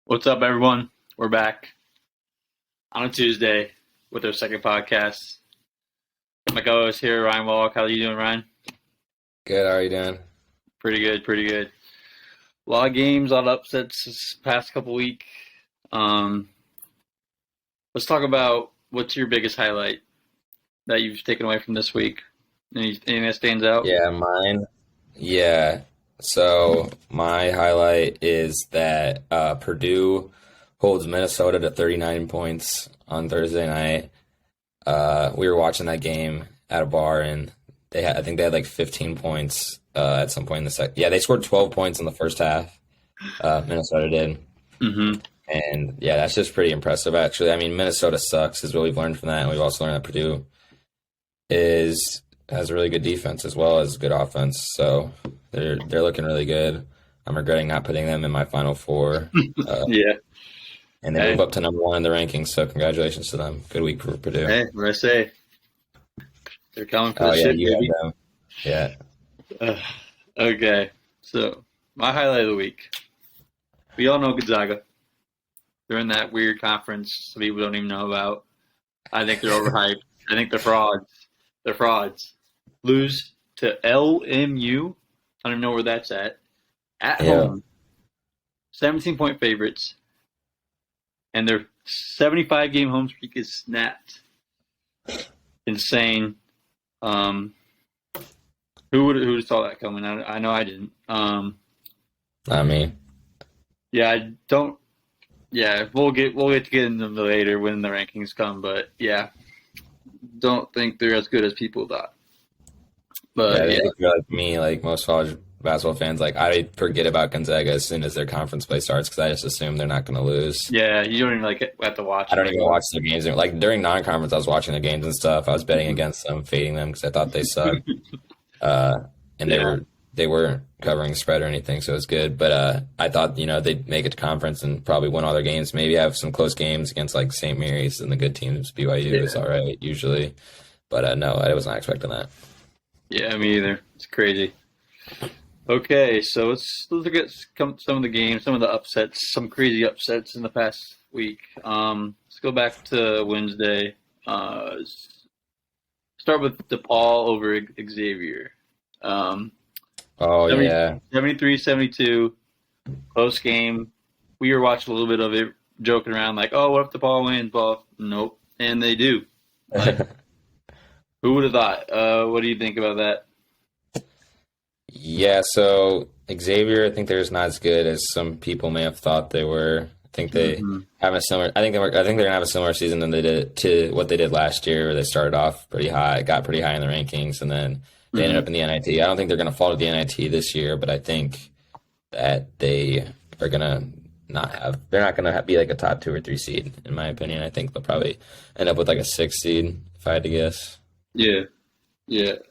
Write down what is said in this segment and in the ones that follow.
What's up, everyone? We're back on a Tuesday with our second podcast. My co-host here, Ryan Wallach. How are you doing, Ryan? Good, how are you doing? Pretty good, pretty good. A lot of games, a lot of upsets this past couple weeks. Let's talk about what's your biggest highlight that you've taken away from this week? Anything that stands out? Yeah, mine. Yeah. So my highlight is that Purdue holds Minnesota to 39 points on Thursday night. We were watching that game at a bar, and I think they had like 15 points at some point in the second. Yeah, they scored 12 points in the first half. Minnesota did. Mm-hmm. And yeah, that's just pretty impressive, actually. I mean, Minnesota sucks is what we've learned from that, and we've also learned that Purdue has a really good defense as well as good offense. So they're looking really good. I'm regretting not putting them in my Final Four. Yeah. And they move up to number 1 in the rankings, so congratulations to them. Good week for Purdue. Hey, what I say? They're coming for the yeah, shit, you baby. have them. Yeah. Okay, so my highlight of the week. We all know Gonzaga. They're in that weird conference some people don't even know about. I think they're overhyped. I think they're frauds. They're frauds. Lose to LMU. I don't know where that's at. At home. 17-point favorites. And their 75-game home streak is snapped. Insane. Who would have saw that coming? I know I didn't. Not me. Yeah, I don't. Yeah, we'll get into them later when the rankings come. But yeah, don't think they're as good as people thought. But I think you're like me, like most college basketball fans. Like I forget about Gonzaga as soon as their conference play starts because I just assume they're not going to lose. Yeah, you don't even have to watch. I don't even watch their games. Like during non-conference, I was watching the games and stuff. I was betting against them, fading them because I thought they sucked. And they weren't covering the spread or anything, so it was good. But I thought they'd make it to conference and probably win all their games. Maybe have some close games against like St. Mary's and the good teams. BYU is all right usually, but no, I was not expecting that. Yeah, me either. It's crazy. Okay, so let's look at some of the games, some of the upsets, some crazy upsets in the past week. Let's go back to Wednesday. Start with DePaul over Xavier. 73-72, close game. We were watching a little bit of it, joking around like, oh, what if DePaul wins? Well, nope, and they do. Like, who would have thought? What do you think about that? Yeah, so Xavier, I think they're just not as good as some people may have thought they were. I think they have a similar. I think they're gonna have a similar season than they did to what they did last year, where they started off pretty high, got pretty high in the rankings, and then they ended up in the NIT. I don't think they're gonna fall to the NIT this year, but I think that they are gonna they're not gonna be like a top 2 or 3 seed, in my opinion. I think they'll probably end up with like a 6 seed, if I had to guess. Yeah.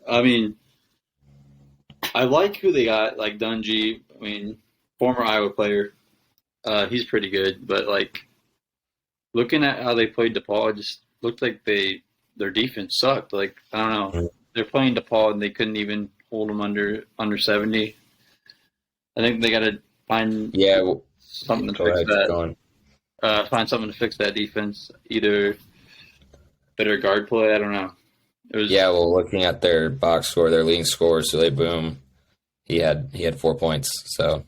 I mean, I like who they got, like Dungy. I mean, former Iowa player. He's pretty good, but like looking at how they played DePaul, it just looked like their defense sucked. Like I don't know, they're playing DePaul and they couldn't even hold them under 70. I think they got to find something to fix that. Find something to fix that defense. Either better guard play. I don't know. Looking at their box score, their leading scorer, Sule Boom, he had 4 points. So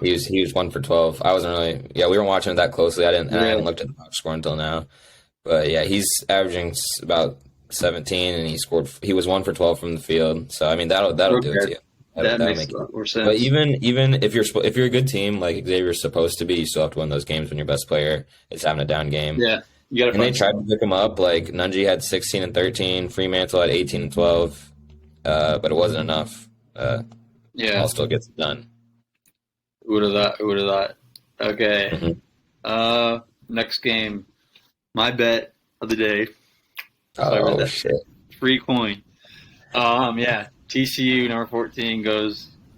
he was 1 for 12. I wasn't really. Yeah, we weren't watching it that closely. I hadn't looked at the box score until now. But yeah, he's averaging about 17, and he was 1 for 12 from the field. So I mean that'll do it to you. That makes a lot more sense. But even if you're a good team like Xavier's supposed to be, you still have to win those games when your best player is having a down game. Yeah. And they tried to pick him up. Like Nunji had 16 and 13, Fremantle had 18 and 12, but it wasn't enough. All still gets it done. Who would have thought? Okay. Next game. My bet of the day. Oh shit! Free coin. TCU number 14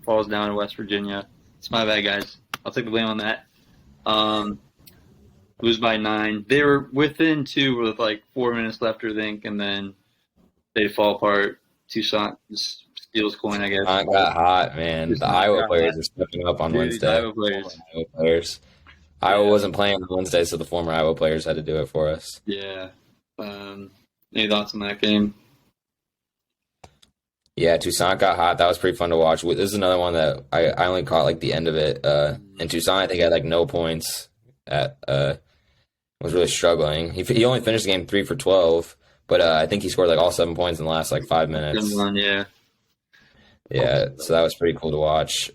falls down to West Virginia. It's my bad, guys. I'll take the blame on that. Lose by 9. They were within 2 with like 4 minutes left, I think, and then they fall apart. Tucson steals coin, I guess. Tucson got hot, man. The Iowa players are stepping up on Wednesday. Iowa players. Iowa Yeah, wasn't playing on Wednesday, so the former Iowa players had to do it for us. yeah. Um, any thoughts on that game? Yeah, Tucson got hot. That was pretty fun to watch. This is another one that I only caught like the end of it. And Tucson, I think, had like no points. At Was really struggling. He only finished the game 3 for 12, but I think he scored like all 7 points in the last like 5 minutes. Yeah. Yeah, so that was pretty cool to watch.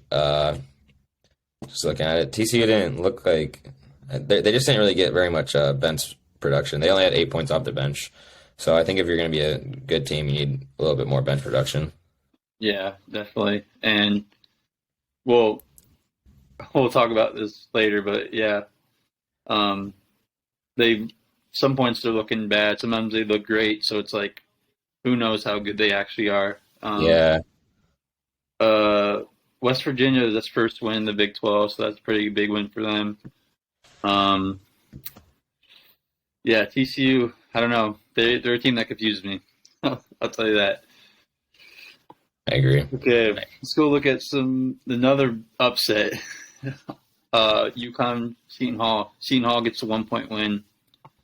Just looking at it, TCU didn't look like they just didn't really get very much bench production. They only had 8 points off the bench. So I think if you're going to be a good team, you need a little bit more bench production. Yeah, definitely. And well, we'll talk about this later, but yeah, um, they some points they're looking bad. Sometimes they look great. So it's like, who knows how good they actually are. Yeah, Uh, West Virginia is its first win in the Big 12, so that's a pretty big win for them. Um, yeah, TCU. I don't know. They're a team that confuses me. I'll tell you that. I agree. Okay, let's go look at another upset. UConn Seton Hall. Seton Hall gets a 1 point win.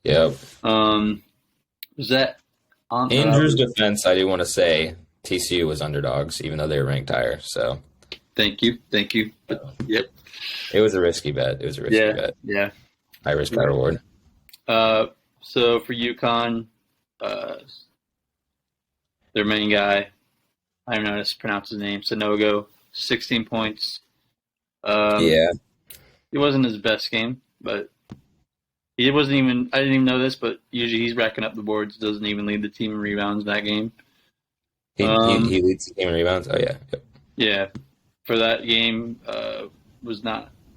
Yep. Was that on Andrew's defense, I do want to say TCU was underdogs, even though they were ranked higher. So Thank you. But, yep. it was a risky bet. It was a risky bet. Yeah. High risk, high reward. So for UConn, their main guy, I don't know how to pronounce his name, Sonogo, 16 points. Yeah. It wasn't his best game, but he wasn't even. I didn't even know this, but usually he's racking up the boards. Doesn't even lead the team in rebounds that game. He leads the team in rebounds. Oh yeah. Yep. Yeah, for that game,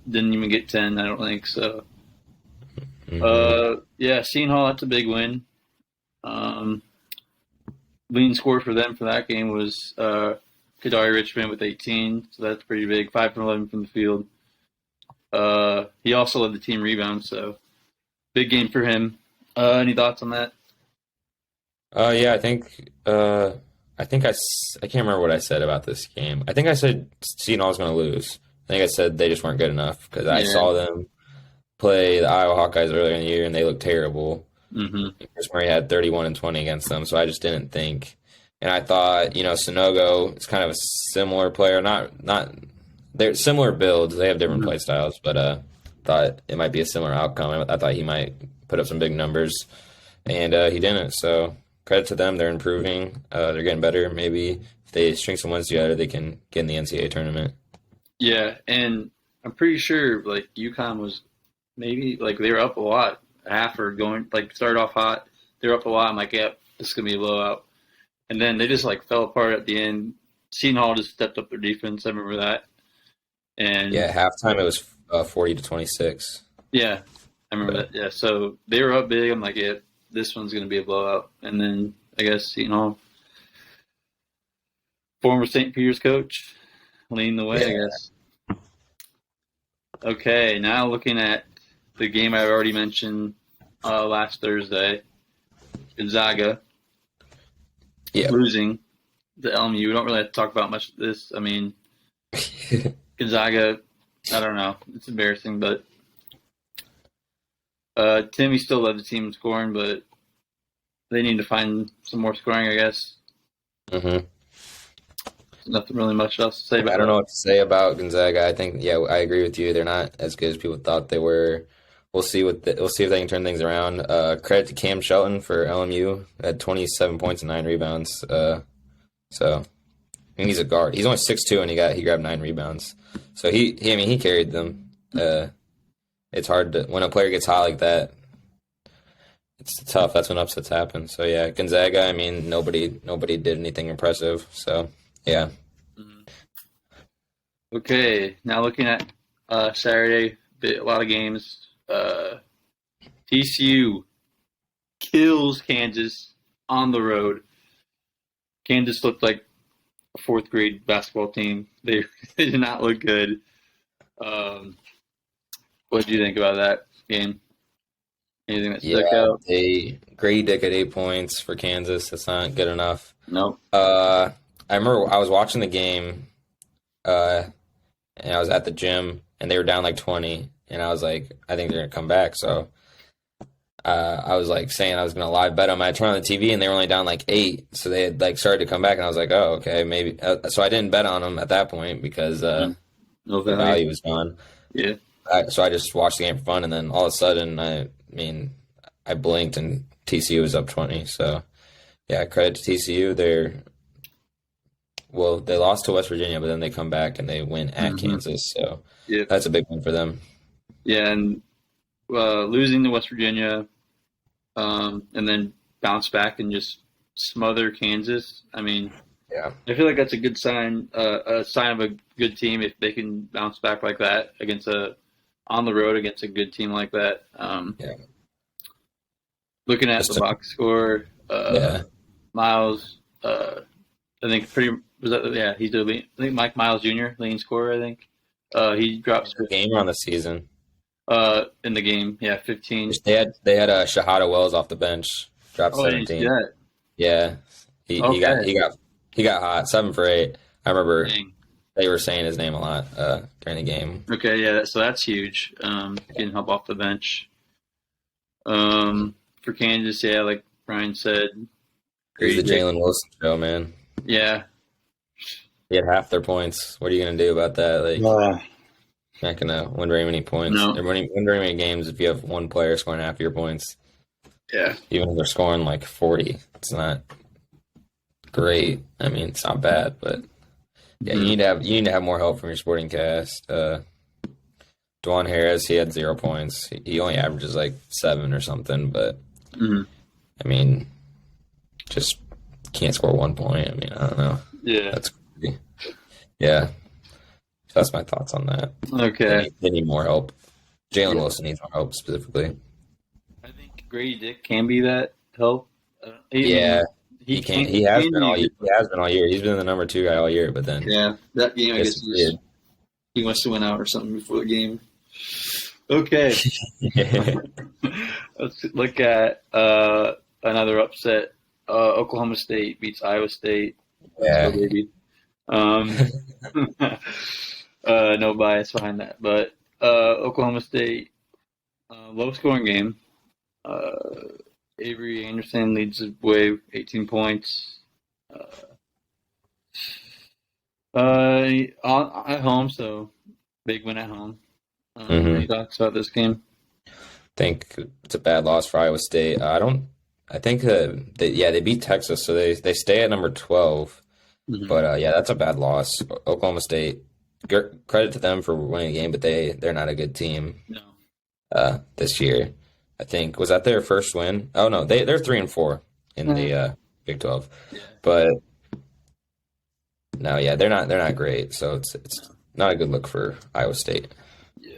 didn't even get 10. I don't think so. Yeah, Seton Hall, that's a big win. Leading score for them for that game was Kadari Richmond with 18, so that's pretty big. 5 from 11 from the field. He also led the team rebound, so big game for him. Any thoughts on that? Yeah, I can't remember what I said about this game. I think I said Seton Hall was going to lose. I think I said they just weren't good enough because I saw them play the Iowa Hawkeyes earlier in the year and they looked terrible. Mm-hmm. Chris Murray had 31 and 20 against them, so I just didn't think. And I thought, Sonogo is kind of a similar player. Not they're similar builds. They have different play styles, but thought it might be a similar outcome. I thought he might put up some big numbers, and he didn't. So credit to them. They're improving. They're getting better. Maybe if they string some wins together, they can get in the NCAA tournament. Yeah, and I'm pretty sure like UConn was maybe like they were up a lot after going like started off hot. They were up a lot. I'm like, yep, this is gonna be a blowout. And then they just like fell apart at the end. Seton Hall just stepped up their defense. I remember that. And yeah, halftime it was 40-26. Yeah, I remember that. Yeah, so they were up big. I'm like, yeah, this one's gonna be a blowout. And then I guess former St. Peter's coach leading the way. Yeah. I guess. Okay, now looking at the game I've already mentioned last Thursday, Gonzaga losing to LMU. We don't really have to talk about much of this. I mean, Gonzaga, I don't know. It's embarrassing, but Timmy still led the team in scoring, but they need to find some more scoring, I guess. Mm-hmm. Nothing really much else to say about it. I don't know what to say about Gonzaga. I think, I agree with you. They're not as good as people thought they were. We'll see if they can turn things around. Credit to Cam Shelton for LMU. Had 27 points and 9 rebounds. So he's a guard. He's only 6'2", and he grabbed 9 rebounds. So he carried them. It's hard when a player gets hot like that. It's tough. That's when upsets happen. So yeah, Gonzaga. I mean, nobody did anything impressive. So yeah. Okay, now looking at Saturday, a lot of games. TCU kills Kansas on the road. Kansas looked like a 4th grade basketball team. They did not look good. What do you think about that game? Anything that stuck out? Grady Dick at 8 points for Kansas. That's not good enough. Nope. I remember I was watching the game, and I was at the gym, and they were down like 20, and I was like, I think they're gonna come back. So I was like saying I was gonna live bet them. I turned on the TV and they were only down like 8, so they had like started to come back, and I was like, oh, okay, maybe. So I didn't bet on them at that point because No the value. value was gone. Yeah. So I just watched the game for fun, and then all of a sudden, I mean, I blinked and TCU was up 20. So yeah, credit to TCU. They lost to West Virginia, but then they come back and they win at hmm Kansas. So Yeah. that's a big win for them. Yeah, and losing to West Virginia, and then bounce back and just smother Kansas. I mean, Yeah. I feel like that's a good sign, a sign of a good team if they can bounce back like that on the road against a good team like that. Yeah. Looking at Just the to, box score, yeah. Miles, I think he's the lead, I think Mike Miles Jr. leading scorer. I think he drops The game or on the season. in the game. Yeah, 15. They had a Shahada Wells off the bench, dropped Oh, I didn't see 17. that. Yeah, he got Okay, he got he got hot, 7 for 8. I remember dang. they were saying his name a lot during the game. Okay, yeah, so that's huge. Getting help off the bench. For Kansas, yeah, like Brian said, It was Grady the Dick. Jalen Wilson show, man. Yeah, He had half their points. What are you gonna do about that? Like, you're not gonna win very many points. no, They're win very many games if you have one player scoring half your points. yeah, Even if they're scoring like 40, it's not great. I mean, it's not bad, but yeah, hmm you need to have more help from your supporting cast. Dwan Harris, he had 0 points. He only averages like 7 or something, but hmm I mean, just can't score 1 point. I mean, I don't know. yeah. That's crazy. Yeah, so that's my thoughts on that. Okay, They need more help. Jalen yeah. Wilson needs more help specifically. I think Grady Dick can be that help. I Yeah, mean, he he can't. can he can be a He good. has been all year. He's been the number 2 guy all year, but then Yeah, that game I guess disappeared. he must have went out or something before the game. Okay, let's look at another upset. Oklahoma State beats Iowa State. Let's go, Yeah, baby. Um, no bias behind that, but Oklahoma State, low scoring game. Uh, Avery Anderson leads the way, 18 points. At home, so big win at home. Any hmm thoughts about this game? think it's a bad loss for Iowa State. I don't. I think they beat Texas, so they stay at number 12. Mm-hmm. But yeah, that's a bad loss. Oklahoma State. Credit to them for winning the game, but they're not a good team No. this year. I think was that their first win? Oh no, they're 3-4 in the Big 12. Yeah. But no, yeah, they're not great. So it's not a good look for Iowa State. Yeah.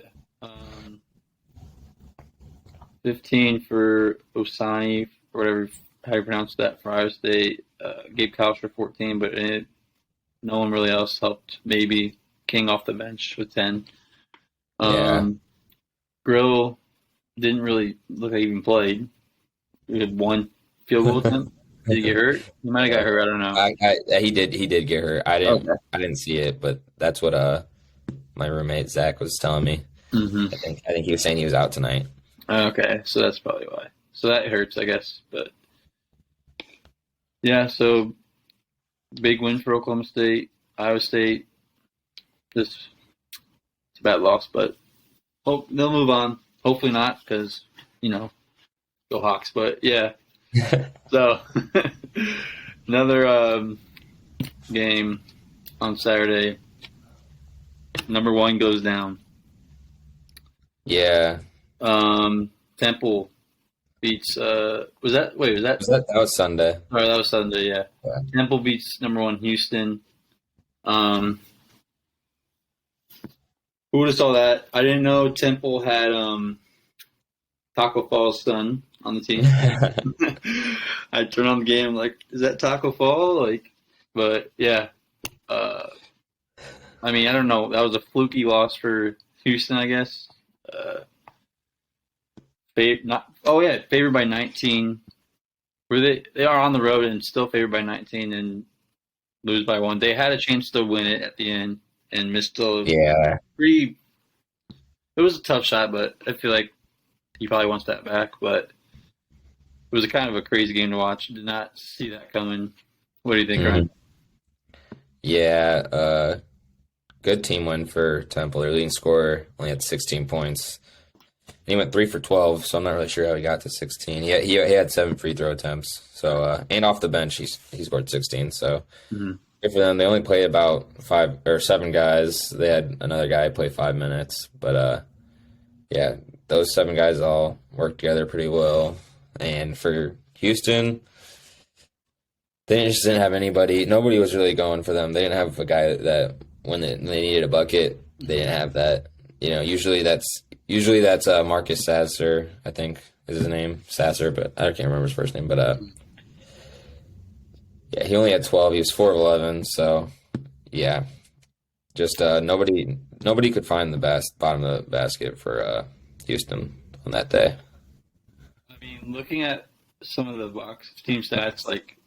15 for Osani, or whatever, how you pronounce that, for Iowa State. Gabe Couch for 14, but no one really else helped. Maybe King off the bench with 10. Yeah. Grill didn't really look like he even played. He had one field goal attempt. Did he get hurt? He might have got hurt. I don't know. He did get hurt. Okay. I didn't see it, but that's what my roommate Zach was telling me. hmm I think he was saying he was out tonight. Okay, so that's probably why. So that hurts, I guess. But yeah, so big win for Oklahoma State. Iowa State, just it's a bad loss, but hope they'll move on. Hopefully not, because go Hawks. But yeah, so another game on Saturday. Number 1 goes down. Yeah. Temple beats. Was that? Wait, was that? That was Sunday. Sorry, that was Sunday. Yeah. Yeah. Temple beats number 1 Houston. Who would have saw that? I didn't know Temple had Taco Fall's son on the team. I turned on the game, I'm like, is that Taco Fall? But yeah. I mean, I don't know. That was a fluky loss for Houston, I guess. Favored by 19. They are on the road and still favored by 19 and lose by 1. They had a chance to win it at the end and missed a Yeah. it it was a tough shot, but I feel like he probably wants that back. But it was a kind of a crazy game to watch. Did not see that coming. What do you think, Ryan? Mhm. Yeah, good team win for Temple. Their leading scorer only had 16 points. He went 3 for 12, so I'm not really sure how he got to 16. He had 7 free throw attempts. So and off the bench, he scored 16. So Mm-hmm. good for them. They only played about 5 or 7 guys. They had another guy play 5 minutes, but yeah, those 7 guys all worked together pretty well. And for Houston, they just didn't have anybody. Nobody was really going for them. They didn't have a guy that when they needed a bucket, they didn't have that. Usually that's Marcus Sasser, I think is his name, Sasser, but I can't remember his first name. But yeah, he only had 12. He was 4 of 11. So yeah, just nobody could find the bottom of the basket for Houston on that day. I mean, looking at some of the box team stats, like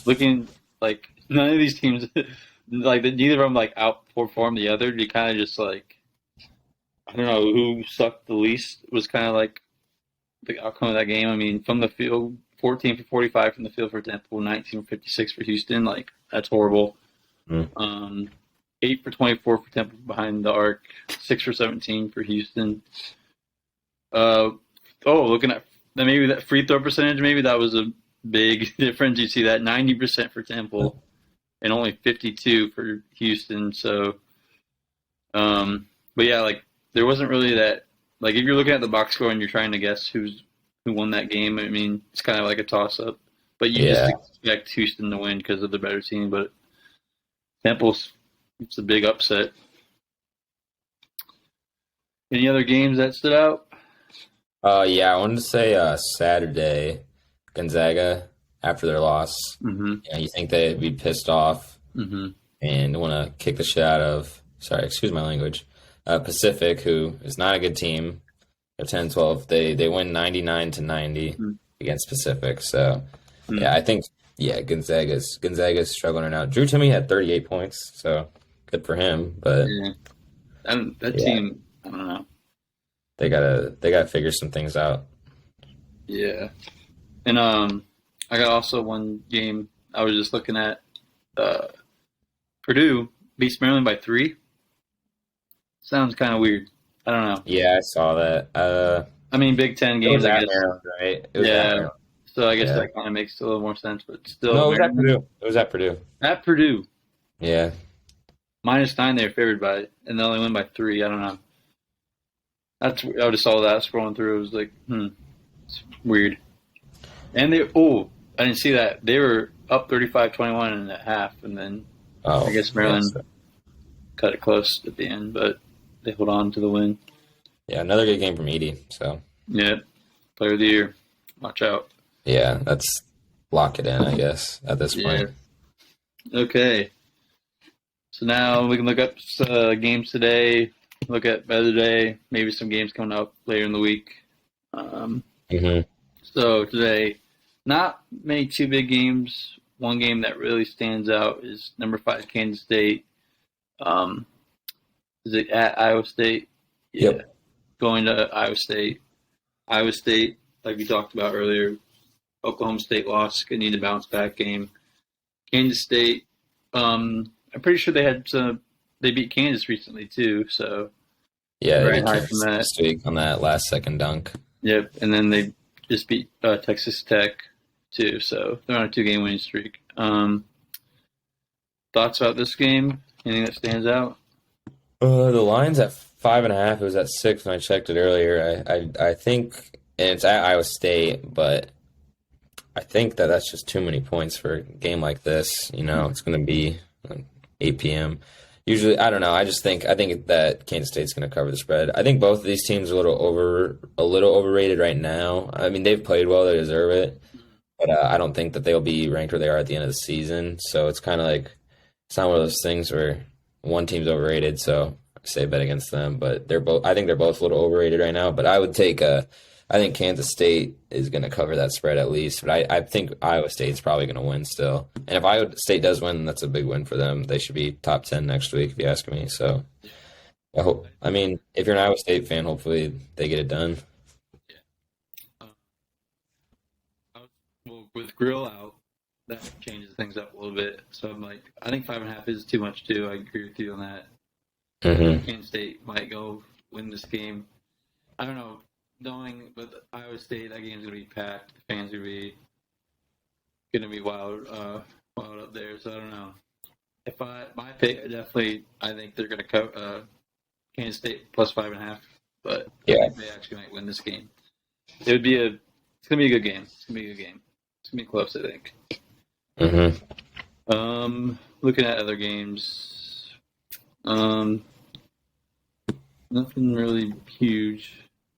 looking like none of these teams, like neither of them like outperformed the other. You kind of just like I don't know who sucked the least was kind of like the outcome of that game. I mean, from the field, 14 for 45 from the field for Temple, 19 for 56 for Houston. Like that's horrible. Mm. 8 for 24 for Temple behind the arc, 6 for 17 for Houston. Looking at maybe that free throw percentage, maybe that was a big difference. You see that 90% for Temple and only 52 for Houston. So, but yeah, like there wasn't really that. Like if you're looking at the box score and you're trying to guess who won that game, I mean it's kind of like a toss up. But you just Yeah. expect Houston to win because of the better team. But Temple's it's a big upset. Any other games that stood out? Yeah, I wanted to say Saturday, Gonzaga after their loss. Mm-hmm. You think they'd be pissed off Mm-hmm. and want to kick the shit out of, sorry, excuse my language, Pacific, who is not a good team. They're 10-12. They win 99-90 Mm-hmm. against Pacific. So, yeah, I think, yeah, Gonzaga's struggling right now. Drew Timmy had 38 points, so good for him. But, Yeah. And that yeah, team, I don't know. they gotta figure some things out. Yeah. And I got also one game I was just looking at. Purdue beats Maryland by 3. Sounds kind of weird. I don't know. Yeah, I saw that. I mean, Big Ten It was games, I at guess. Maryland, right? It was at Yeah. Maryland. So I guess Yeah. that kind of makes a little more sense. But still, No, it was at Maryland Purdue. It was at Purdue. at Purdue Yeah. -9 they're favored by, and they only win by 3. I don't know. I just saw that scrolling through. It was like, it's weird. And I didn't see that. They were up 35-21 and a half, and then Oh, I guess Maryland cut it close at the end, but they hold on to the win. yeah, another good game from Edie. So, Yeah, player of the year. Watch out. yeah, that's lock it in, I guess, at this Yeah. point. Okay. So now we can look up games today, look at better day, maybe some games coming up later in the week. hmm So today, not many too big games. One game that really stands out is number 5 Kansas State. Is it at Iowa State? Yeah. Yep. Going to Iowa State. Iowa State, like we talked about earlier, Oklahoma State lost, could need a bounce back game. Kansas State, I'm pretty sure they beat Kansas recently too, so Yeah, very they high beat from Kansas that. this week on that last second dunk. Yep, and then they just beat Texas Tech too, so they're on a 2-game winning streak. Thoughts about this game? Anything that stands out? The line's at 5.5. It was at 6 when I checked it earlier. I think, and it's at Iowa State, but I think that's just too many points for a game like this. It's going to be like 8 p.m. Usually, I don't know. I think that Kansas State's going to cover the spread. I think both of these teams are a little overrated right now. I mean, they've played well; they deserve it, but I don't think that they'll be ranked where they are at the end of the season. So it's kind of like it's not one of those things where one team's overrated, so I say bet against them. But I think they're both a little overrated right now. But I would take I think Kansas State is going to cover that spread at least, but I think Iowa State's probably going to win still. And if Iowa State does win, that's a big win for them. They should be top 10 next week, if you ask me. So, I mean, if you're an Iowa State fan, hopefully they get it done. Yeah. Uh, well, with Grill out, that changes things up a little bit. So I'm like, I think 5.5 is too much too. I agree with you on that. I think Hmm. Kansas State might go win this game. I don't know. Knowing with Iowa State, that game's gonna be packed. The fans gonna be wild, wild up there. So I don't know. If my pick, definitely, I think they're gonna Kansas State plus 5.5. But I Yeah. think they actually might win this game. It would be a. It's gonna be a good game. It's gonna be a good game. It's gonna be close, I think. Hmm. Looking at other games, um, nothing really huge.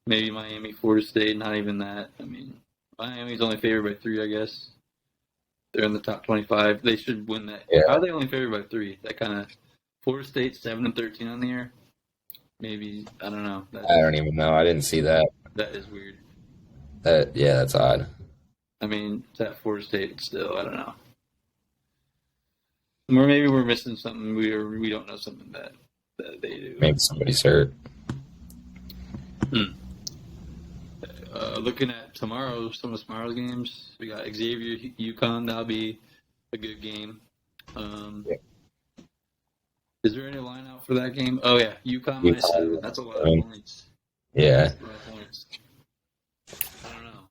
Maybe Miami, Florida State. Not even that. I mean, Miami's only favored by 3, I guess. They're in the top 25. They should win that. How Yeah. are they only favored by 3? That kind of Florida State 7-13 on the year. Maybe I don't know. I don't even know. I didn't see that. That is weird. Yeah, that's odd. I mean, it's at Florida State still. I don't know. Or maybe we're missing something. We don't know something that they do. Maybe somebody's hurt. Hmm. Looking at some of tomorrow's games, we got Xavier UConn. That'll be a good game. Um, Yeah. is there any line out for that game? Oh yeah, UConn -7. UConn. That's a lot of points. Yeah. That's a lot of points. I don't know.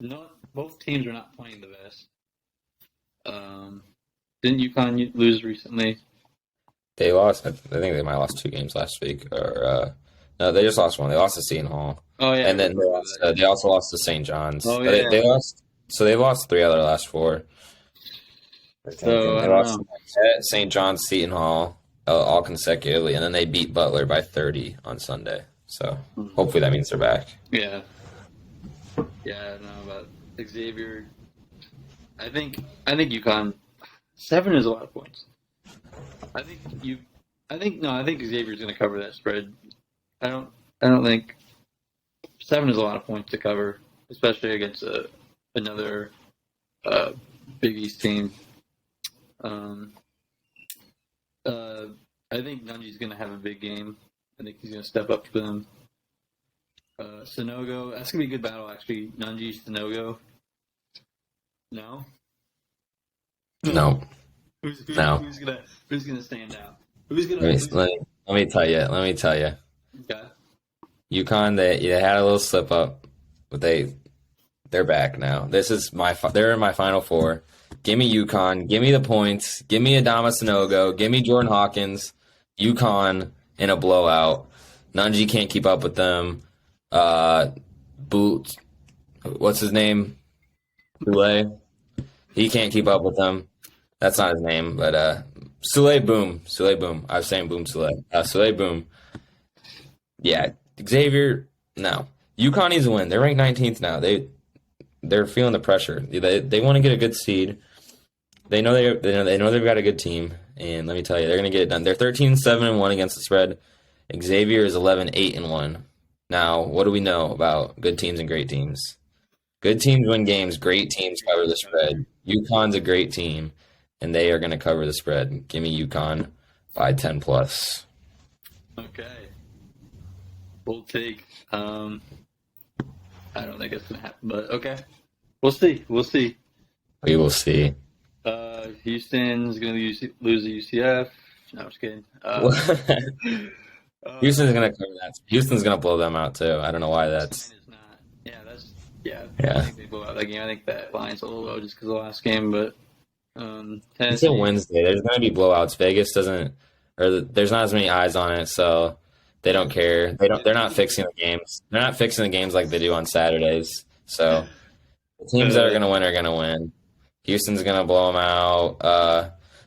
No, both teams are not playing the best. Um, didn't UConn lose recently? They lost. I think they might have lost 2 games last week, or no, they just lost one. They lost to Seton Hall, Oh yeah, I and then remember that they game. also lost to St. John's. Oh But they yeah. lost. So they lost 3 out of their last 4. I think, So and I they don't lost know. at St. John's, Seton Hall, all consecutively, and then they beat Butler by 30 on Sunday. So Hmm. hopefully that means they're back. Yeah, yeah. I don't know about Xavier. I think UConn 7 is a lot of points. I think you. I think no. I think Xavier's going to cover that spread. I don't. I don't think 7 is a lot of points to cover, especially against another uh, Big East team. Um, uh, I think Nunji's going to have a big game. I think he's going to step up for them. Sonogo, that's going to be a good battle, actually. Nunji, Sonogo. No? No, no. Who's gonna stand out? Who's gonna Let me, who's let me, let me tell you. Let me tell you. got UConn, they had a little slip up, but they're back now. They're in my final 4. Give me UConn. Give me the points. Give me Adama Sanogo. Give me Jordan Hawkins. UConn in a blowout. Nunji can't keep up with them. Boot, what's his name? Boule. He can't keep up with them. That's not his name, but Sule Boom. Sule Boom. I was saying Boom Sule. Sule Boom. Yeah. Xavier, no. UConn needs to win. They're ranked 19th now. They're feeling the pressure. They want to get a good seed. They know they've got a good team, and let me tell you, they're going to get it done. They're 13-7-1 against the spread. Xavier is 11-8-1. Now, what do we know about good teams and great teams? Good teams win games. Great teams cover the spread. UConn's a great team, and they are going to cover the spread. Give me UConn by 10 plus. okay. Bold take. I don't think it's gonna happen, but okay. We'll see. We'll see. We will see. Houston's gonna lose the UCF. No, I'm just kidding. Houston's going to cover that. Houston's going to blow them out too. I don't know why that's. Mine is not. Yeah, yeah. I Yeah. think they blow out that game. I think that line's a little low just because of the last game, but It's a Tennessee. Wednesday. There's going to be blowouts. Vegas doesn't, there's not as many eyes on it, so they don't care. They're not fixing the games. They're not fixing the games like they do on Saturdays. So the teams that are Uh, going to win are going to win. Houston's going to blow them out.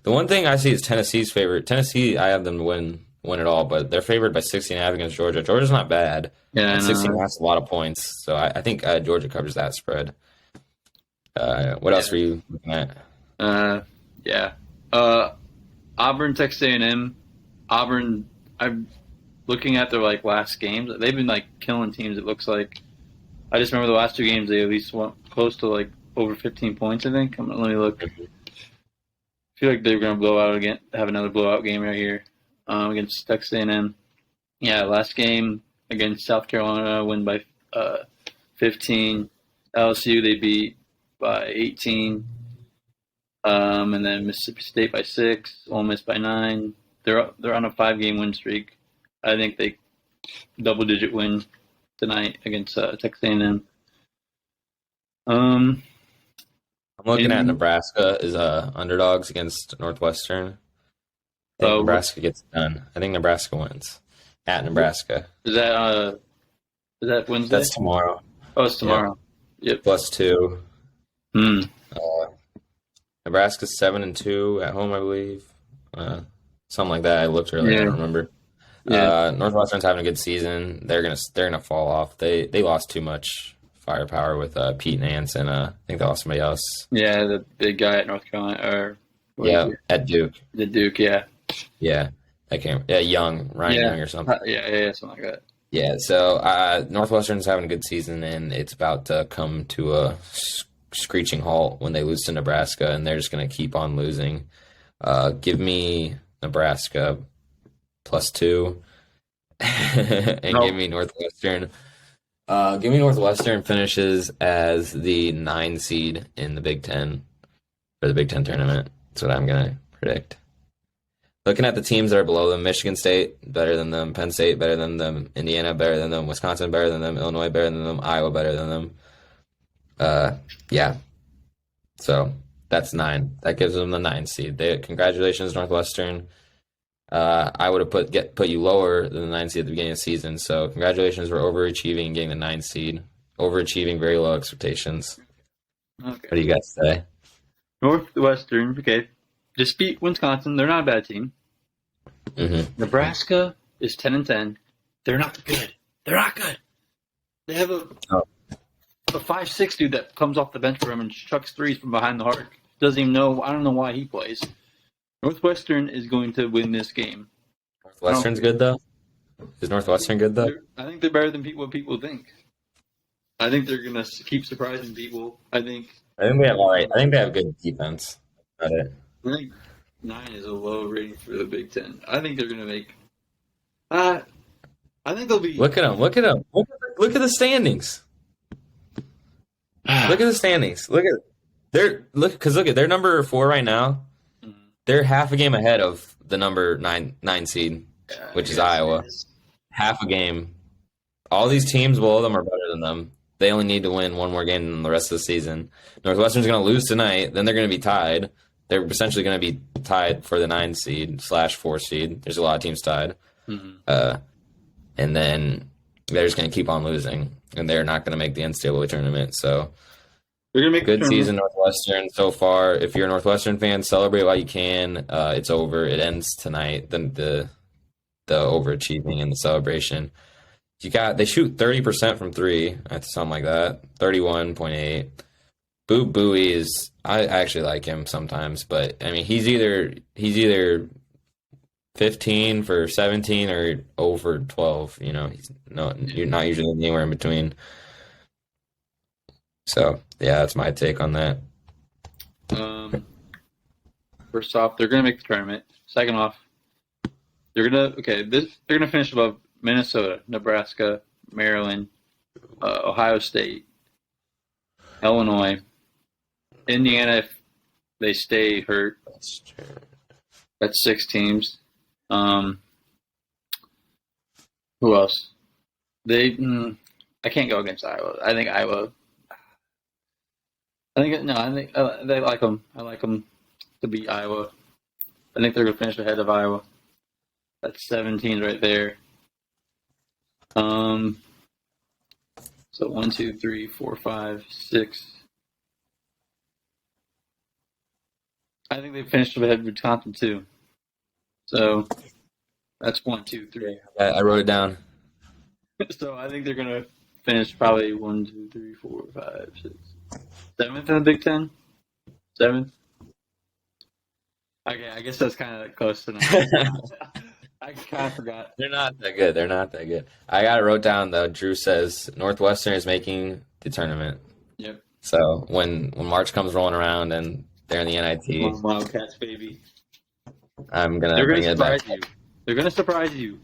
The one thing I see is Tennessee's favorite. Tennessee, I have them win it all, but they're favored by 16.5 against Georgia. Georgia's not bad, yeah, I and 16.5 know. is a lot of points. So I think Georgia covers that spread. What else Yeah. are you looking at? Yeah. Auburn, Texas A&M. Auburn. I'm looking at their last games. They've been killing teams. It looks like. I just remember the last 2 games they at least went close to over 15 points. I think. Let me look. I feel like they're gonna blow out again. Have another blowout game right here against Texas A&M. Yeah, last game against South Carolina, win by 15. LSU they beat by 18. And then Mississippi State by 6. Ole Miss by 9. They're on a 5-game win streak. I think they double-digit win tonight against Texas A&M. I'm looking at And Nebraska is underdogs against Northwestern. I think what Nebraska gets it done. I think Nebraska wins at Nebraska. is that? Is that Wednesday? That's tomorrow. Oh, it's Yep. tomorrow. Yep. +2. Hmm. Nebraska's 7-2 at home, I believe. Something like that. I looked earlier. I Yeah. don't remember. Yeah. Northwestern's having a good season. They're gonna fall off. They lost too much firepower with Pete Nance, and I think they lost somebody else. Yeah. The big guy at North Carolina, or what is Yeah, he? at Duke. The Duke. Yeah. Yeah, I can't. Yeah, Ryan Yeah. Young or something. Yeah. Something like that. Yeah, so Northwestern's having a good season, and it's about to come to a screeching halt when they lose to Nebraska, and they're just going to keep on losing. Give me Nebraska +2, and No. give me Northwestern. Give me Northwestern finishes as the 9 seed in the Big Ten for the Big Ten tournament. That's what I'm going to predict. Looking at the teams that are below them, Michigan State better than them, Penn State better than them, Indiana better than them, Wisconsin better than them, Illinois better than them, Iowa better than them. Yeah. So that's 9. That gives them the 9 seed. Congratulations, Northwestern. I would have put you lower than the 9 seed at the beginning of the season. So congratulations for overachieving and getting the 9 seed. Overachieving, very low expectations. Okay. What do you guys say? Northwestern. Okay. Just beat Wisconsin. They're not a bad team. Mm-hmm. Nebraska is 10-10. They're not good. They're not good. They have a 5'6" dude that comes off the bench for him and chucks threes from behind the arc. Doesn't even know. I don't know why he plays. Northwestern is going to win this game. Northwestern's good though. Is Northwestern good though? I think they're better than what people think. I think they're gonna keep surprising people. I think they have all right. I think they have good defense. Got it. I think 9 is a low rating for the Big Ten. I think they're gonna make. I think they'll be. Look at them. Look at them. Look at the standings. Look at the standings. Look at they're number 4 right now. Mhm. They're half a game ahead of the number 9 seed, which is Iowa. Half a game. All these teams below them are better than them. They only need to win one more game than the rest of the season. Northwestern's going to lose tonight. Then they're going to be tied. They're essentially going to be tied for the 9 seed / 4 seed. There's a lot of teams tied. Mm-hmm. And then they're just going to keep on losing. And they're not going to make the NCAA tournament. So They're gonna make good season, Northwestern so far. If you're a Northwestern fan, celebrate while you can. It's over. It ends tonight. The overachieving and the celebration. They shoot 30% from 3. Something like that. 31.8. Bowie is. I actually like him sometimes, but I mean he's either 15 for 17 or over 12. You're not usually anywhere in between. So yeah, that's my take on that. First off, they're gonna make the tournament. Second off, they're gonna finish above Minnesota, Nebraska, Maryland, Ohio State, Illinois, Indiana if they stay hurt. That's 6 teams. Who else? I can't go against Iowa. I think they like them. I like them to beat Iowa. I think they're going to finish ahead of Iowa. That's 17 right there. So 1, 2, 3, 4, 5, 6. I think they finished ahead of Wisconsin too. So that's 1, 2, 3. I wrote it down. So I think they're going to finish probably 1, 2, 3, 4, 5, 6, 7th in the Big Ten. 7th. Okay, I guess that's kind of close to now. I kind of forgot. They're not that good. I got it wrote down though. Drew says Northwestern is making the tournament. Yep. So when March comes rolling around and they're in the NIT, Wildcats, baby. I'm gonna They're bring going to it back. surprise you. They're going to surprise you.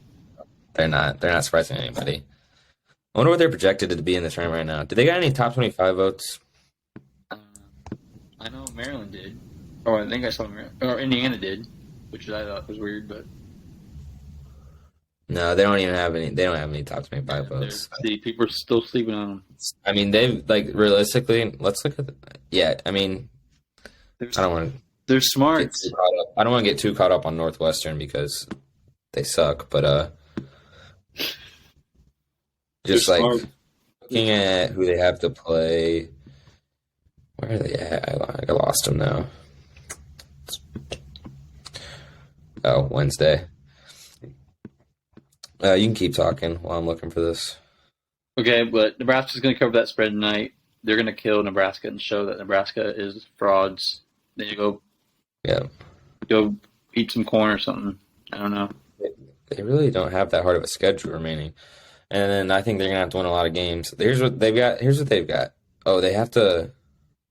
They're not. They're not surprising anybody. I wonder what they're projected to be in this round right now. Did they got any top 25 votes? Uh, I know Maryland did, or I think I saw Maryland, or Indiana did, which I thought was weird, but No, they don't even have any. They don't have any top 25 they're votes. see people are still sleeping on them. I mean, they've like realistically. Let's look at. Yeah, I mean, They're, I don't want to they're get smart. too caught up. I don't want to get too caught up on Northwestern because they suck. But They're just like smart. looking at who they have to play. Where are they at? I lost them now. Oh, Wednesday. You can keep talking while I'm looking for this. Okay, but Nebraska's going to cover that spread tonight. They're going to kill Nebraska and show that Nebraska is frauds. Then you go eat some corn or something. I don't know. They really don't have that hard of a schedule remaining. And then I think they're gonna have to win a lot of games. Here's what they've got. Here's what they've got. Oh, they have to.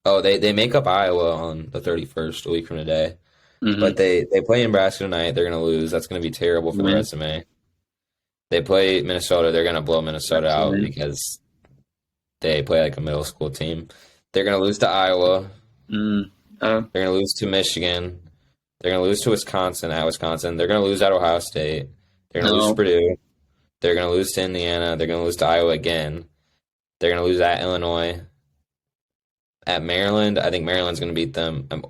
Oh, they make up Iowa on the 31st, a week from today. Mm-hmm. But they play Nebraska tonight. They're gonna lose. That's gonna be terrible for the resume. They play Minnesota. They're gonna blow Minnesota out because they play like a middle school team. They're gonna lose to Iowa. They're gonna lose to Michigan. They're gonna lose to Wisconsin at Wisconsin. They're gonna lose at Ohio State. They're gonna lose to Purdue. They're going to lose to Indiana. They're going to lose to Iowa again. They're going to lose at Illinois. At Maryland, I think Maryland's going to beat them. Do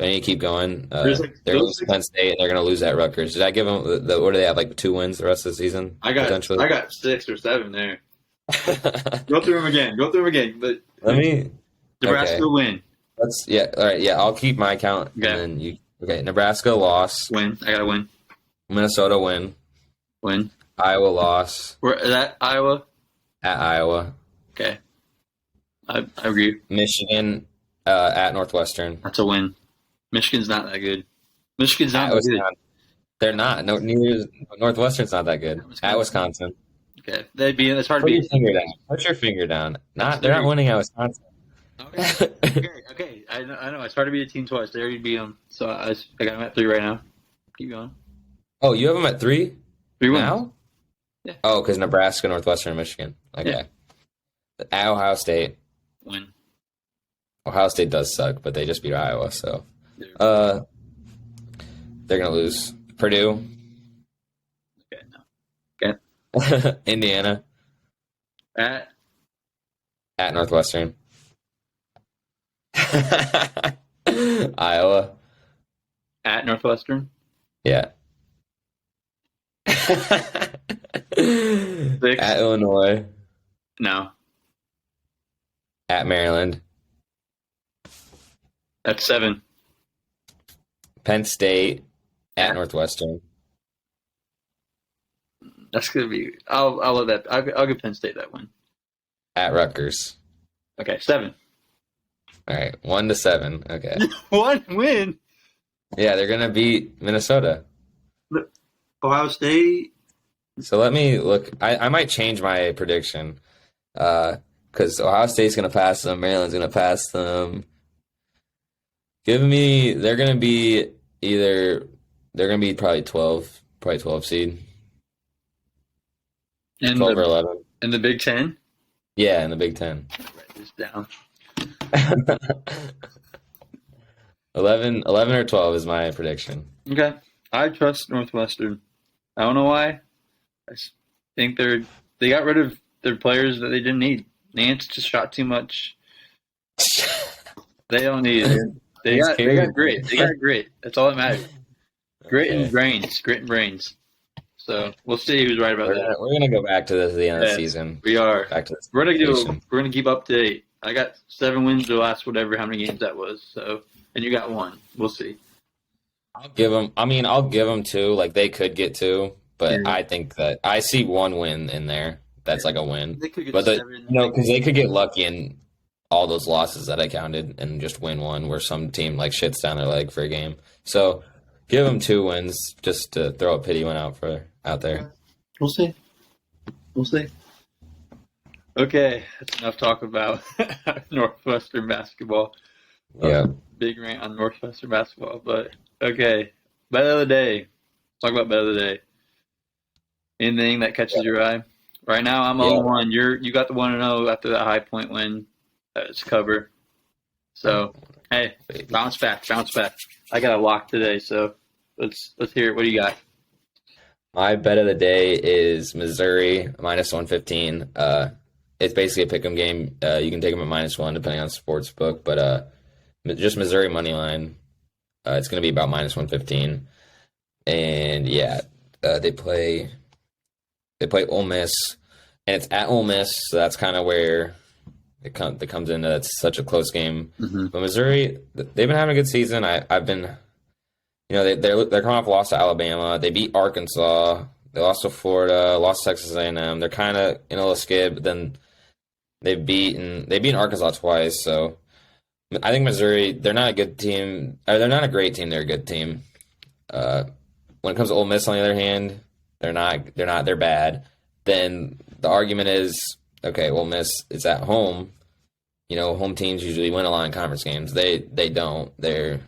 I need to keep going? They're going to lose to Penn State, and they're going to lose at Rutgers. Did I give them what do they have, like 2 wins the rest of the season? I got 6 or 7 there. Go through them again. But let me. Nebraska win. All right. Yeah, I'll keep my count. Okay. And then you. Okay. Nebraska loss. Win. I got to win. Minnesota win. Win. Iowa loss. Where is that? Iowa? At Iowa. Okay. I agree. Michigan at Northwestern. That's a win. Michigan's not that good. Michigan's not that good. They're not. No, neither is Northwestern's not that good. At Wisconsin. Okay. It's hard to beat. Put your finger down. Put your finger down. They're not winning at Wisconsin. Okay. I know. It's hard to beat a team twice. They already beat them. So I got them at 3 right now. Keep going. Oh, you have them at 3? 3 wins. Now? Yeah. Oh, because Nebraska, Northwestern, and Michigan. Okay. Yeah. At Ohio State. Win. Ohio State does suck, but they just beat Iowa, so. They're going to lose. Purdue. Okay, no. Okay. Indiana. At Northwestern. Iowa. At Northwestern. Yeah. At Illinois. No. At Maryland. That's 7. Penn State. At Northwestern. That's gonna be. I'll let that. I'll give Penn State that win. At Rutgers. Okay, 7. All right, 1-7. Okay. 1 win. Yeah, they're gonna beat Minnesota. Ohio State. So let me look. I might change my prediction because Ohio State's gonna pass them. Maryland's gonna pass them. They're gonna be probably 12 seed. In 12 or 11. In the Big Ten? Yeah, in the Big Ten. Write this down. 11 or 12 is my prediction. Okay. I trust Northwestern. I don't know why. I think they got rid of their players that they didn't need. Nance just shot too much. They don't need it. They got grit. They got grit. That's all that matters. Grit and brains. So we'll see who's right about that. We're gonna go back to this at the end of the season. We are. Back to this. We're gonna keep up to date. I got 7 wins the last whatever how many games that was. So and you got 1. We'll see. I'll give them 2. Like they could get 2, but I think that I see 1 win in there. That's like a win. They could get but 7. because they could get lucky in all those losses that I counted and just win 1 where some team like shits down their leg for a game. So give them 2 wins just to throw a pity one out there. We'll see. Okay, that's enough talk about Northwestern basketball. Yeah. Big rant on Northwestern basketball. But, okay, bet of the day. Let's talk about bet of the day. Anything that catches your eye? Right now, I'm Yeah, 0-1. You got the 1-0 after that High Point win. That's cover. So hey, baby. bounce back, bounce back. I got a lock today, so let's hear it. What do you got? My bet of the day is Missouri minus 115. It's basically a pick 'em game. You can take them at minus one depending on the sports book, but just Missouri money line. It's going to be about minus 115. And yeah, they play Ole Miss, and it's at Ole Miss, so that's kind of where it comes into. That's such a close game. Mm-hmm. But Missouri, they've been having a good season. I've been, they're coming off a loss to Alabama. They beat Arkansas. They lost to Florida. Lost to Texas A&M. They're kind of in a little skid, but then they beat Arkansas twice. So I think Missouri, they're not a good team. Or they're not a great team. They're a good team. Uh, when it comes to Ole Miss, on the other hand, they're bad. Then the argument is, okay, Ole Miss is at home. Home teams usually win a lot in conference games. They don't. Let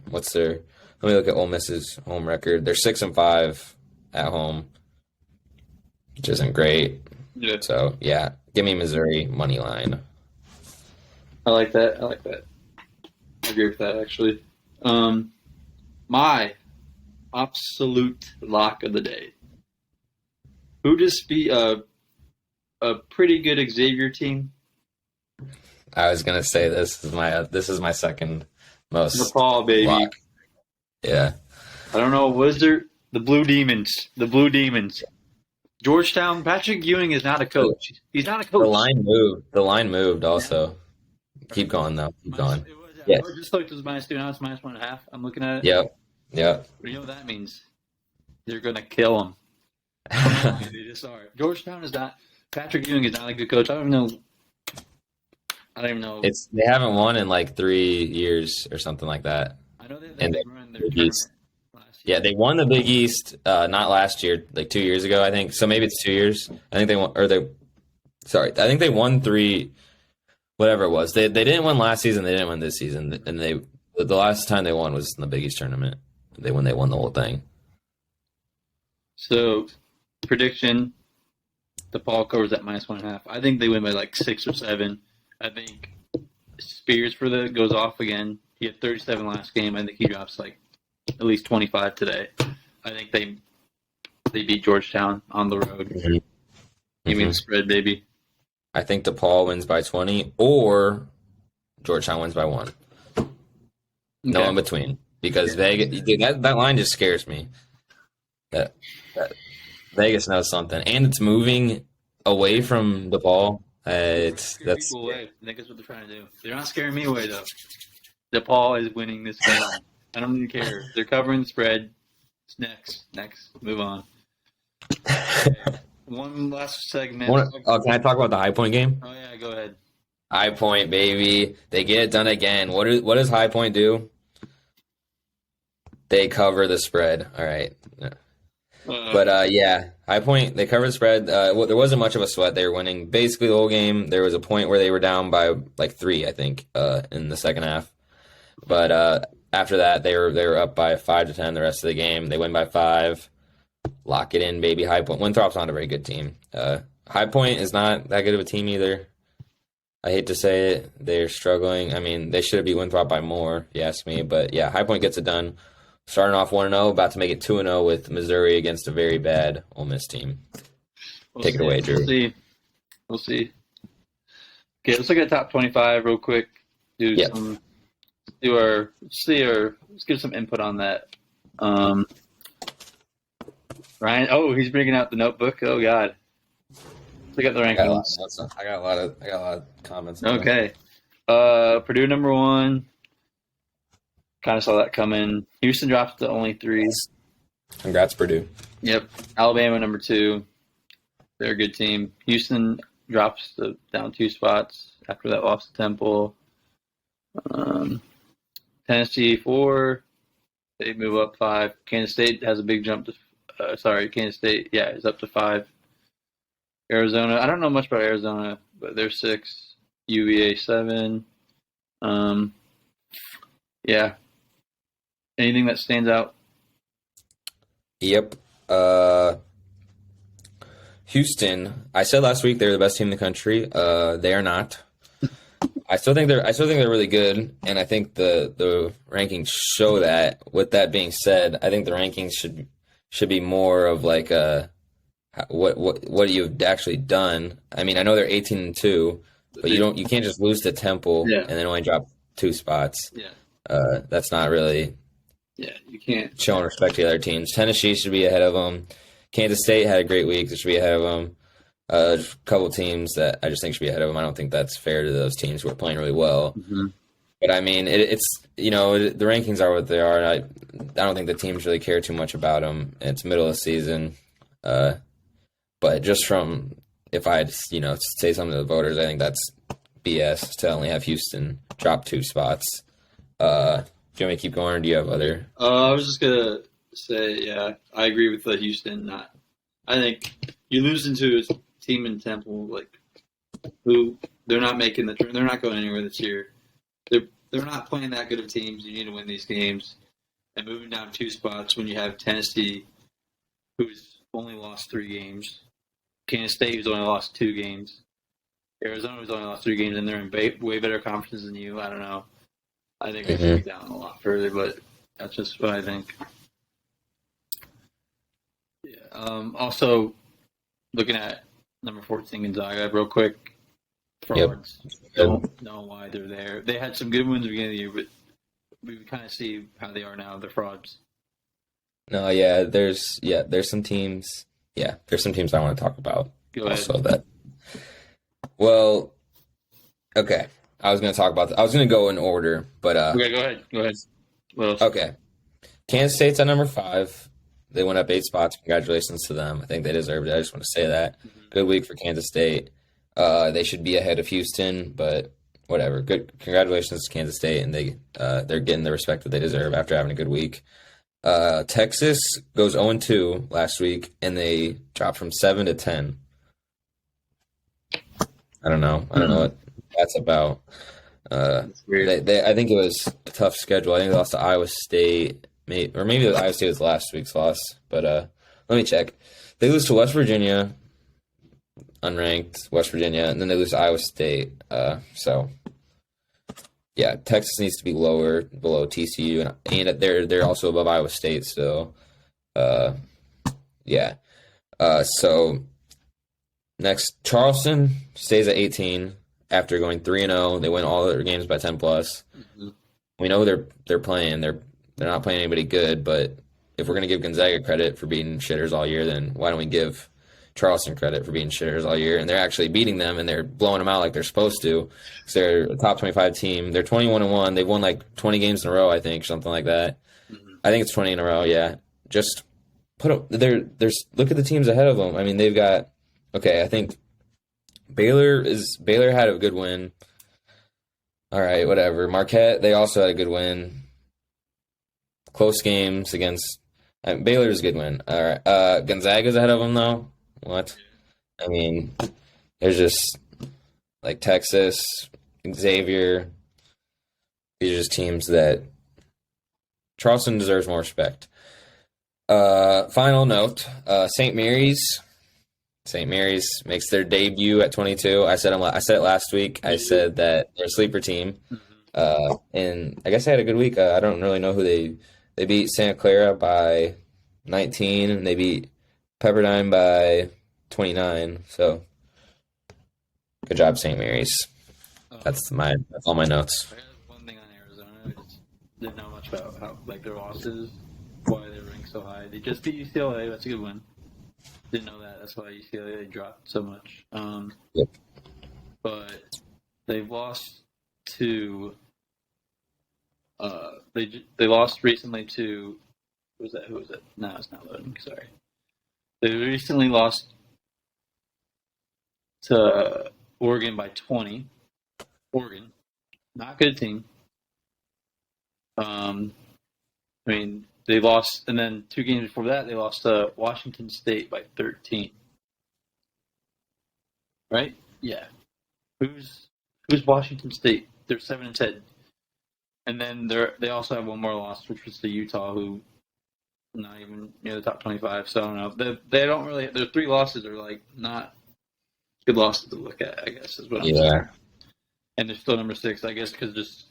me look at Ole Miss's home record. They're 6-5 at home, which isn't great. Yeah, So yeah, give me Missouri money line. I like that. I like that. I agree with that actually. My absolute lock of the day. Who just beat a pretty good Xavier team? I was gonna say this is my second most DePaul, baby. lock. Yeah. I don't know. Was there the Blue Demons? The Blue Demons. Georgetown. Patrick Ewing is not a coach. He's not a coach. The line moved. The line moved also. Keep going though. Keep going. It was, Yes. I just looked. It was -2. Now it's -1.5. I'm looking at it. Yep. Yep. What do you know what that means? They're gonna kill them. They just are. Georgetown is not. Patrick Ewing is not a good coach. I don't even know. They haven't won in like 3 years or something like that. I know they And run their Big tournament East. last year. Yeah, they won the Big East not last year, like 2 years ago, I think. So maybe it's 2 years. I think they won, I think they won three, whatever it was. They didn't win last season. They didn't win this season, and the last time they won was in the Big East tournament. They won the whole thing. So, prediction: DePaul covers at -1.5. I think they win by like 6 or 7. I think Spears goes off again. He had 37 last game. I think he drops like at least 25 today. I think they beat Georgetown on the road. Mm-hmm. Give me the spread, baby. I think DePaul wins by 20 or Georgetown wins by 1. No Okay. in between. Because Vegas, dude, that line just scares me. That Vegas knows something, and it's moving away from DePaul. That's People away. I think that's what they're trying to do. They're not scaring me away though. DePaul is winning this game. I don't even care. They're covering the spread. It's next. Move on. Okay. One last segment. Can I talk about the High Point game? Oh yeah, go ahead. High Point, baby, they get it done again. What does High Point do? They cover the spread. All right. But yeah, High Point, they covered the spread. There wasn't much of a sweat. They were winning basically the whole game. There was a point where they were down by like 3, I think, in the second half. But after that, they were up by 5-10 the rest of the game. They win by 5. Lock it in, baby. High Point. Winthrop's not a very good team. High Point is not that good of a team either. I hate to say it. They're struggling. I mean, they should have beat Winthrop by more, if you ask me. But yeah, High Point gets it done. Starting off 1-0, about to make it 2-0 with Missouri against a very bad Ole Miss team. Take it away, Drew. We'll see. Okay, let's look at top 25 real quick. Let's give some input on that. Ryan, he's bringing out the notebook. Oh God. Let's look at the rankings. I got a lot of comments. Okay. Purdue number 1. Kind of saw that coming. Houston drops to only 3. Congrats, Purdue. Yep. Alabama number 2. They're a good team. Houston drops down 2 spots after that loss to Temple. Tennessee 4. They move up 5. Kansas State has a big jump to. Kansas State, is up to 5. Arizona, I don't know much about Arizona, but they're 6. UVA 7. Yeah. Anything that stands out? Yep. Houston. I said last week they were the best team in the country. They are not. I still think they're really good, and I think the rankings show that. With that being said, I think the rankings should be more of like what you've actually done. I mean, I know they're 18-2, but you can't just lose to Temple Yeah, and then only drop 2 spots. yeah, That's not really yeah. You can't. showing respect to the other teams. Tennessee should be ahead of them. Kansas State had a great week. They should be ahead of them. A couple teams that I just think should be ahead of them. I don't think that's fair to those teams who are playing really well. Mhm. But I mean, the rankings are what they are. And I don't think the teams really care too much about them. It's middle of the season. But just from if I had, say something to the voters, I think that's BS to only have Houston drop 2 spots. Do you want me to keep going, or do you have other? I was just gonna say, yeah, I agree with the Houston. I think you lose into a team in Temple, like who they're not making they're not going anywhere this year. They're not playing that good of teams. You need to win these games, and moving down 2 spots when you have Tennessee, who's only lost 3 games, Kansas State, who's only lost 2 games, Arizona, who's only lost 3 games, and they're in way better conferences than you. I don't know. I think they should be down a lot further, but that's just what I think. Yeah. Also, looking at number 14 Gonzaga real quick. Frauds. Don't know why they're there. They had some good wins at the beginning of the year, but we kind of see how they are now. They're frauds. No, yeah, there's some teams. Yeah, there's some teams I want to talk about. Go ahead. Also that. Well, okay. I was going to talk about. I was going to go in order, but Okay, go ahead. Go ahead. What else? okay. Kansas State's at number 5. They went up 8 spots. Congratulations to them. I think they deserved it. I just want to say that. Good week for Kansas State. They should be ahead of Houston, but whatever. Good. Congratulations to Kansas State, and they're getting the respect that they deserve after having a good week. Texas goes 0-2 last week, and they dropped from 7 to 10. I don't know. I don't know what that's about. That's weird. I think it was a tough schedule. I think they lost to Iowa State, or maybe Iowa State was last week's loss. But let me check. They lose to West Virginia, unranked West Virginia, and then they lose to Iowa State. So yeah, Texas needs to be lower, below TCU, and they're also above Iowa State. So yeah. So next, Charleston stays at 18 after going 3-0. They win all their games by 10 plus. Mm-hmm. We know they're playing. They're not playing anybody good, but if we're gonna give Gonzaga credit for beating shitters all year, then why don't we give Charleston credit for beating shitters all year? And they're actually beating them, and they're blowing them out like they're supposed to. Because they're a top 25 team. They're 21-1. They've won like 20 games in a row, I think, something like that. Mm-hmm. I think it's 20 in a row. Yeah, just put up. There's look at the teams ahead of them. I mean, they've got. Okay, I think Baylor had a good win. All right, whatever. Marquette, they also had a good win. Close games against Baylor's a good win. All right, Gonzaga's ahead of them though. What? I mean, there's just like Texas, Xavier. These are just teams that Charleston deserves more respect. Final note: St. Mary's. St. Mary's makes their debut at 22. I said it last week. I said that they're a sleeper team, and I guess they had a good week. I don't really know who they beat. Santa Clara by 19, and they beat Pepperdine by 29. So, good job, St. Mary's. That's all my notes. I got one thing on Arizona. I just didn't know much about how their losses, why they're ranked so high. They just beat UCLA. That's a good win. Didn't know that. That's why UCLA dropped so much. Yep. But they've lost to. They lost recently to. Who was it? No, it's not loading. Sorry. They recently lost to Oregon by 20. Oregon, not a good team. I mean, they lost, and then 2 games before that, they lost to Washington State by 13. Right? Yeah. Who's Washington State? They're 7-10, and then they also have one more loss, which was to Utah, who not even near the top 25. So I don't know. They don't really. Their three losses are like not good losses to look at. I guess is what I'm saying. Yeah, And they're still number six. I guess because just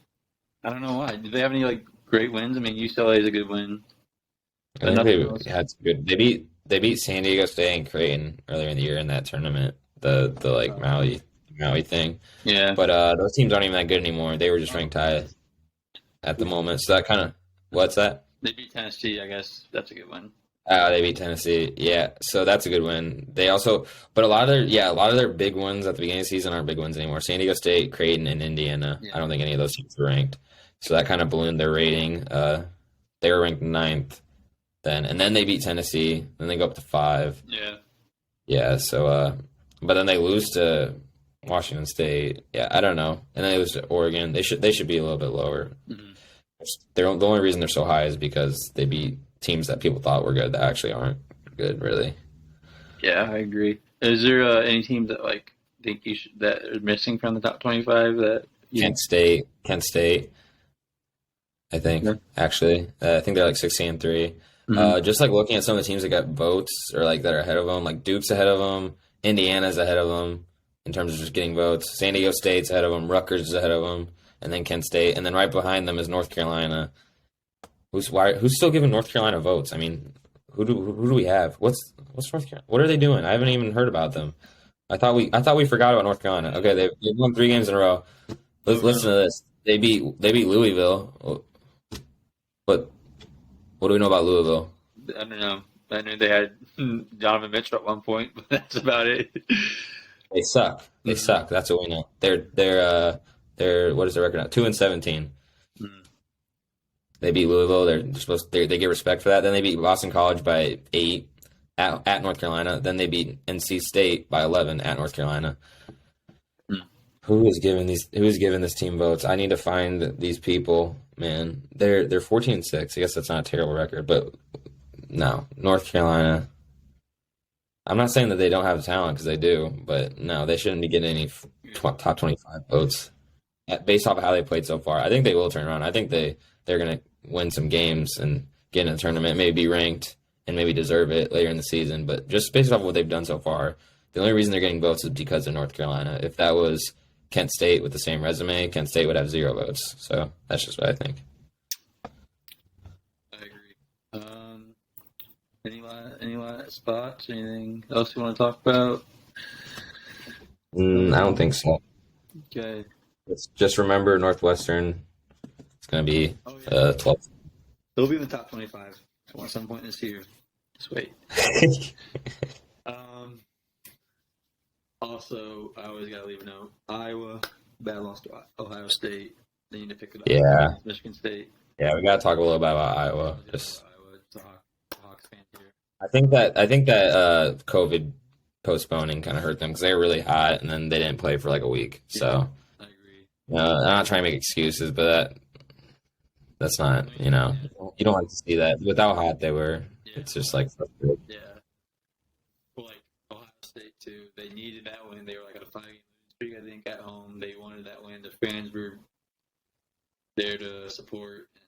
I don't know why. Do they have any like great wins? I mean, UCLA is a good win, I but think nothing they else. had some good. They beat San Diego State and Creighton earlier in the year in that tournament. The like Uh, Maui thing. yeah, But those teams aren't even that good anymore. They were just ranked high at the moment. So that kind of what's that? they beat Tennessee. I guess that's a good win. They beat Tennessee. Yeah, so that's a good win. They also, but a lot of their big ones at the beginning of the season aren't big wins anymore. San Diego State, Creighton, and Indiana. Yeah, I don't think any of those teams were ranked. So that kind of ballooned their rating. They were ranked ninth then, and then they beat Tennessee. Then they go up to five. yeah, Yeah. So, but then they lose to Washington State. Yeah, I don't know. And then they lose to Oregon. They should be a little bit lower. hmm The only reason they're so high is because they beat teams that people thought were good that actually aren't good, really. yeah. I agree. Is there any teams that like think you should that are missing from the top 25 that you? Kent State, I think, Yeah. actually. I think they're like 16-3. Mhm. Just like looking at some of the teams that got votes or like that are ahead of them, like Duke's ahead of them, Indiana's ahead of them in terms of just getting votes. San Diego State's ahead of them, Rutgers is ahead of them, and then Kent State, and then right behind them is North Carolina. Who's still giving North Carolina votes? I mean, who do we have? What's North Carolina? What are they doing? I haven't even heard about them. I thought we forgot about North Carolina. Okay, they've won 3 games in a row. Oh, Listen to really? this. They beat Louisville. But what do we know about Louisville? I don't know. I knew they had Donovan Mitchell at one point, but that's about it. They suck. They Mhm. suck. That's what we know. They're what is their record now? 2-17. Mhm. They beat Louisville. They get respect for that. Then they beat Boston College by 8 at North Carolina. Then they beat NC State by 11 at North Carolina. Mhm. Who is giving this team votes? I need to find these people, man. They're 14-6. I guess that's not a terrible record, but no, North Carolina. I'm not saying that they don't have talent because they do, but no, they shouldn't be getting any top 25 votes based off of how they played so far. I think they will turn around. I think they're gonna win some games and get in a tournament, maybe be ranked and maybe deserve it later in the season. But just based off of what they've done so far, the only reason they're getting votes is because of North Carolina. If that was Kent State with the same resume, Kent State would have 0 votes. So that's just what I think. I agree. Any last spots? Anything else you want to talk about? I don't think so. Okay. Just remember Northwestern. It's gonna be Oh yeah, 12th. they'll be in the top 25 at some point this year. Just wait. Um. Also, I always gotta leave a note. Iowa bad loss to Ohio State. They need to pick it up. Yeah, Michigan State. yeah, we gotta talk a little bit about Iowa. Just Iowa. It's a Hawks fan here. I think that COVID postponing kind of hurt them because they were really hot and then they didn't play for like a week. Yeah, So I agree. I'm not trying to make excuses, but that's I not mean, yeah, you don't like to see that with how hot they were. yeah, It's just like frustrating. yeah. Well, like Ohio State too. They needed that win. They were like at a 5-game losing streak, I think, at home. They wanted that win. The fans were there to support, and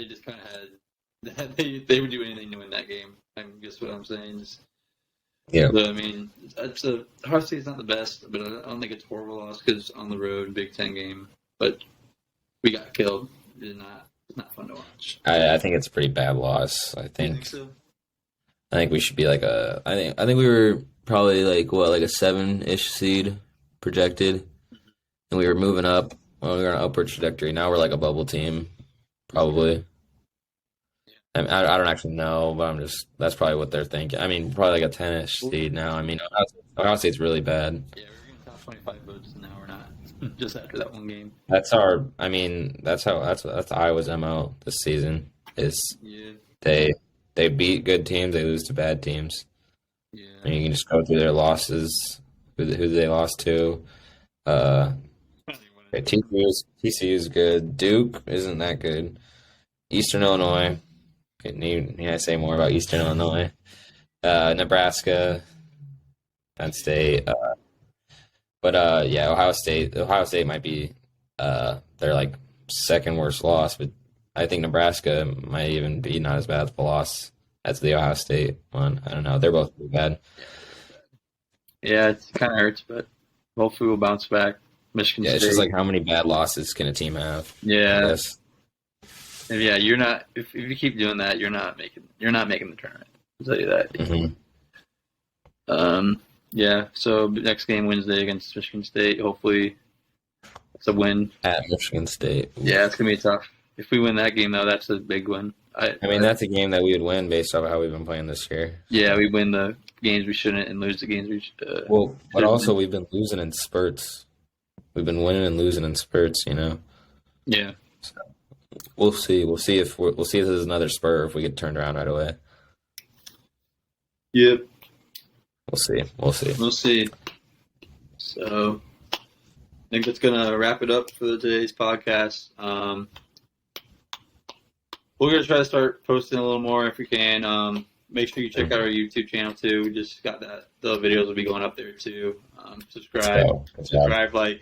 they just kind of had they would do anything to win that game. I guess what I'm saying is, Yeah, but I mean, Ohio State's not the best, but I don't think it's a horrible loss because on the road, Big Ten game. But we got killed. It's not fun to watch. I think it's a pretty bad loss. You think so? I think we should be like I think we were probably like what like a 7-ish seed projected, and we were moving up. Well, we were on an upward trajectory. Now we're like a bubble team, probably. I don't actually know, but that's probably what they're thinking. I mean, probably like a 10-ish seed now. I mean, Ohio State's really bad. Yeah, we were getting top 25 votes, and now we're not. Just after that one game. I mean, that's Iowa's MO this season is Yeah, they they beat good teams, they lose to bad teams. yeah. And you can just go through their losses, who they lost to. Uh, I don't even want to okay, know. TCU's good. Duke isn't that good. Eastern Illinois. Okay, need I say more about Eastern Illinois? Nebraska, Penn State. But yeah, Ohio State. Ohio State might be their like second worst loss, but I think Nebraska might even be not as bad of a loss That's the Ohio State one. I don't know. They're both pretty bad. Yeah, it kind of hurts, but hopefully we'll bounce back. Michigan Yeah, it's just State. like how many bad losses can a team have? I Yeah, guess. and yeah. You're not if you keep doing that, you're not making the tournament. I'll tell you that. Hmm. Yeah. So next game Wednesday against Michigan State. Hopefully it's a win. At Michigan State. Yeah, Oof. it's gonna be tough. If we win that game though, that's a big win. I mean, that's a game that we would win based off of how we've been playing this year. Yeah, So. we win the games we shouldn't and lose the games we Well, but should also win. we've been losing in spurts. We've been winning and losing in spurts, you know. Yeah. So we'll see. We'll see if this is another spur or if we get turned around right away. Yep. We'll see. We'll see. We'll see. So I think that's gonna wrap it up for today's podcast. We're gonna try to start posting a little more if we can. Make sure you check out our YouTube channel too. We just got that. The videos will be going up there too. Let's Subscribe. go. Good job. Subscribe.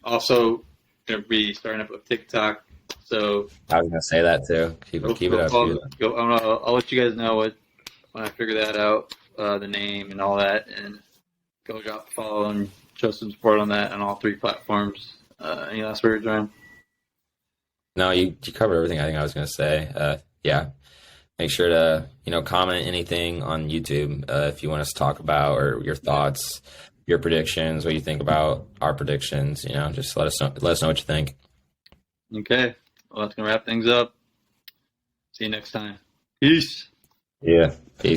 Also, gonna be starting up a TikTok. So I was gonna say that too. Keep it up. Keep it up. I'll let you guys know when I figure that out, the name and all that, and go drop a follow and show some support on that on all 3 platforms. Any last words, Ryan? No, you covered everything I think I was gonna say. Yeah. Make sure to, comment anything on YouTube if you want us to talk about or your thoughts, your predictions, what you think about our predictions. Just let us know. Let us know what you think. Okay. Well, that's gonna wrap things up. See you next time. Peace. Yeah. Peace.